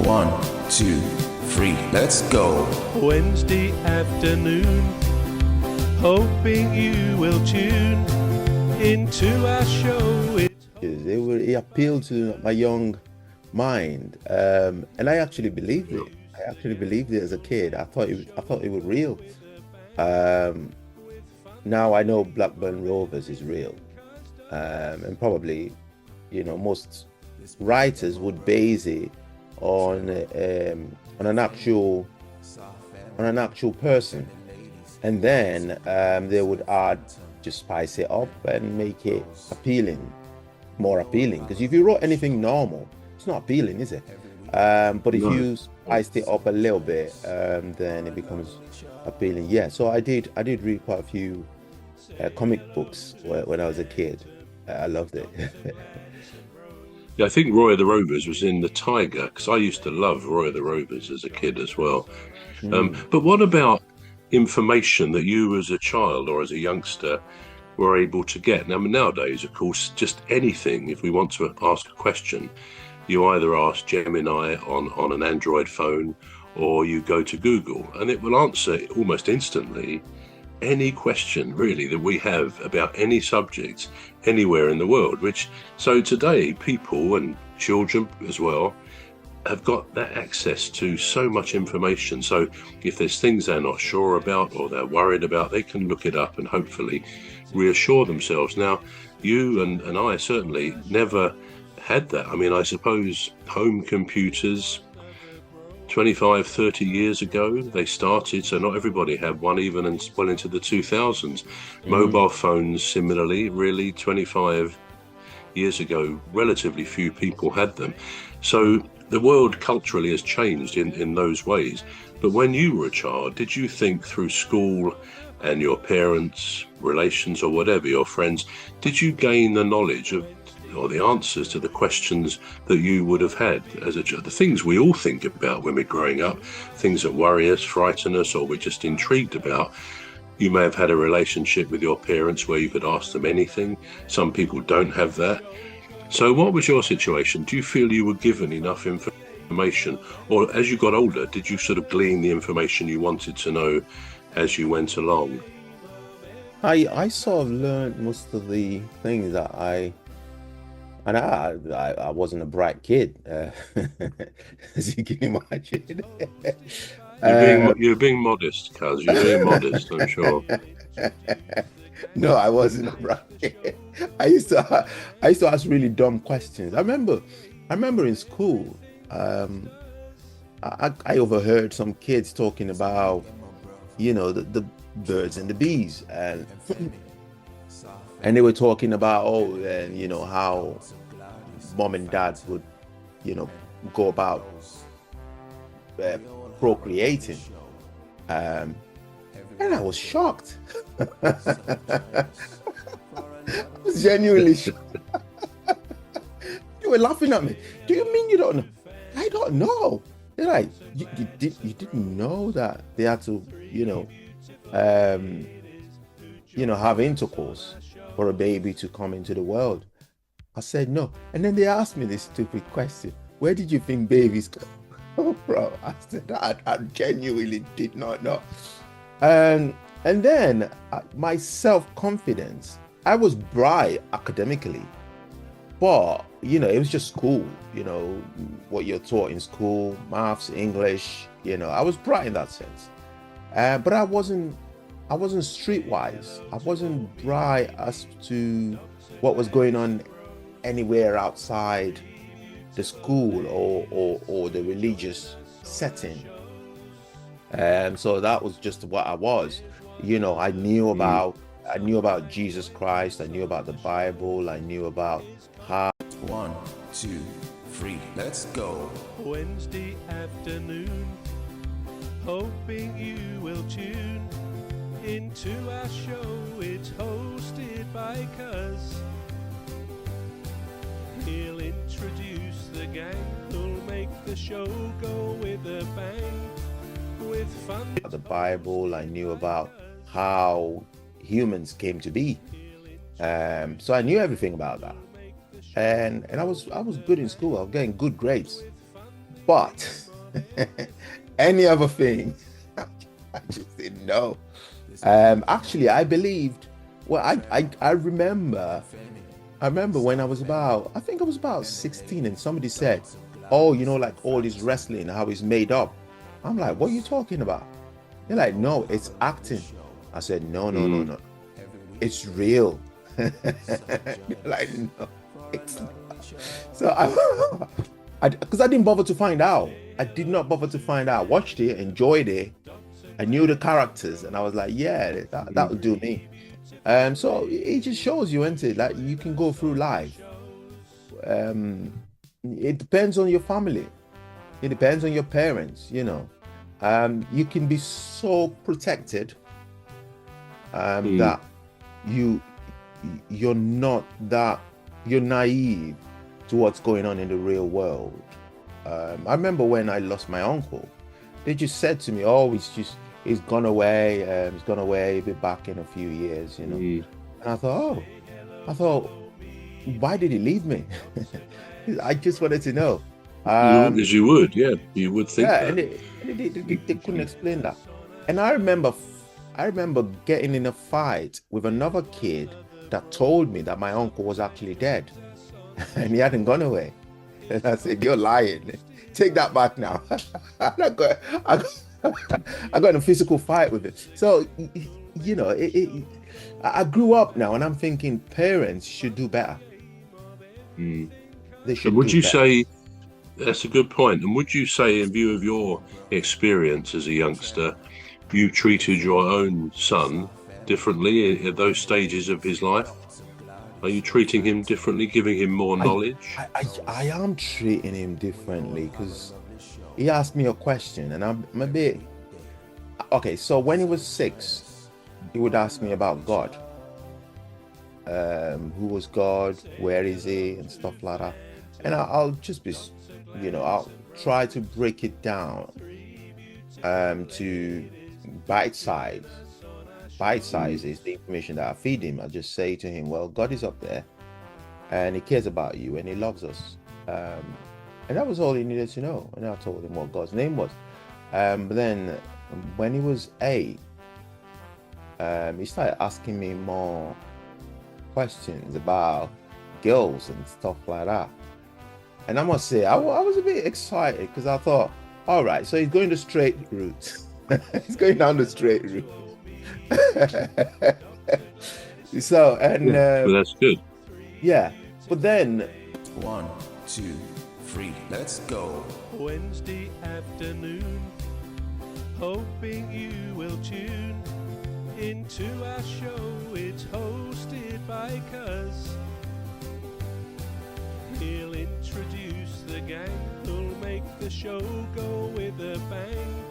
1, 2, 3, let's go. Wednesday afternoon, hoping you will tune into our show. It appealed to my young mind, and I actually believed it. I actually believed it as a kid. I thought it was real. Now I know Blackburn Rovers is real, and probably, most writers would base it on an actual person, and then they would just spice it up and make it more appealing. Because if you wrote anything normal, it's not appealing, is it? But if you spiced it up a little bit, then it becomes appealing. Yeah. So I did read quite a few comic books when I was a kid. I loved it. Yeah, I think Roy of the Rovers was in the Tiger, because I used to love Roy of the Rovers as a kid as well. But what about information that you as a child or as a youngster were able to get? Now, nowadays, of course, just anything, if we want to ask a question, you either ask Gemini on an Android phone or you go to Google, and it will answer almost instantly any question really that we have about any subject anywhere in the world. So today, people and children as well have got that access to so much information. So if there's things they're not sure about or they're worried about, they can look it up and hopefully reassure themselves. Now, you and I certainly never had that. I mean, I suppose home computers 25, 30 years ago, they started, so not everybody had one, even well into the 2000s. Mobile phones, similarly, really 25 years ago, relatively few people had them. So the world culturally has changed in those ways. But when you were a child, did you think through school and your parents' relations or whatever, your friends, did you gain the knowledge of or the answers to the questions that you would have had as a child? The things we all think about when we're growing up, things that worry us, frighten us, or we're just intrigued about. You may have had a relationship with your parents where you could ask them anything. Some people don't have that. So what was your situation? Do you feel you were given enough information? Or as you got older, did you sort of glean the information you wanted to know as you went along? I sort of learned most of the things that I wasn't a bright kid, as you can imagine. You're being modest, Cuz. You're being modest, I'm sure. No, I wasn't a bright kid. I used to ask really dumb questions. I remember in school, I overheard some kids talking about, the birds and the bees, and they were talking about, how mom and dad would, go about procreating. And I was shocked. I was genuinely shocked. They were laughing at me. Do you mean you don't know? I don't know. They're like, you didn't know that they had to, have intercourse for a baby to come into the world? I said no. And then they asked me this stupid question: where did you think babies come from? I said, I genuinely did not know. And then my self-confidence, I was bright academically, but it was just school, what you're taught in school, maths, English, I was bright in that sense. But I wasn't streetwise. I wasn't bright as to what was going on anywhere outside the school or the religious setting. So that was just what I was. I knew about Jesus Christ. I knew about the Bible. I knew about how. 1, 2, 3, let's go. Wednesday afternoon, hoping you will tune into our show. It's hosted by Cuz. He'll introduce the gang who'll make the show go with a bang. With fun. The Bible. I knew about how humans came to be. So I knew everything about that. And I was good in school. I was getting good grades. But any other thing, I just didn't know. Actually, I believed. Well, I remember. I remember when I was about, I think I was about 16, and somebody said, "Oh, you know, like all this wrestling, how it's made up." I'm like, "What are you talking about?" They're like, "No, it's acting." I said, "No, no, no, no, it's real." Like, no, it's not. So because I didn't bother to find out. I did not bother to find out. Watched it, enjoyed it. I knew the characters, and I was like, "Yeah, that would do me." So it just shows you, isn't it? Like you can go through life. It depends on your family. It depends on your parents. You know, you can be so protected that you're naive to what's going on in the real world. I remember when I lost my uncle, they just said to me, "Oh, he's gone away. He's gone away. He'll be back in a few years," you know. And I thought, why did he leave me? I just wanted to know. As you would, yeah, you would think Yeah, that. and they couldn't explain that. And I remember getting in a fight with another kid that told me that my uncle was actually dead and he hadn't gone away. And I said, "You're lying. Take that back now." I got in a physical fight with it. So, you know, I grew up now and I'm thinking parents should do better. They should. And would do you better. say, that's a good point, and would you say, in view of your experience as a youngster, you treated your own son differently at those stages of his life? Are you treating him differently, giving him more knowledge? I am treating him differently because he asked me a question and I'm a bit okay. So when he was 6, he would ask me about God. Who was God? Where is he? And stuff like that. And I'll just be, you know, I'll try to break it down to bite size. Bite size is the information that I feed him. I just say to him, "Well, God is up there and he cares about you and he loves us." And that was all he needed to know. And I told him what God's name was. But then when he was 8, he started asking me more questions about girls and stuff like that. And I must say, I was a bit excited because I thought, all right, so he's going the straight route. He's going down the straight route. So, and Well, that's good. yeah, but then 1, 2, 3, let's go. Wednesday afternoon, hoping you will tune into our show. It's hosted by Cuz. He'll introduce the gang who'll make the show go with a bang.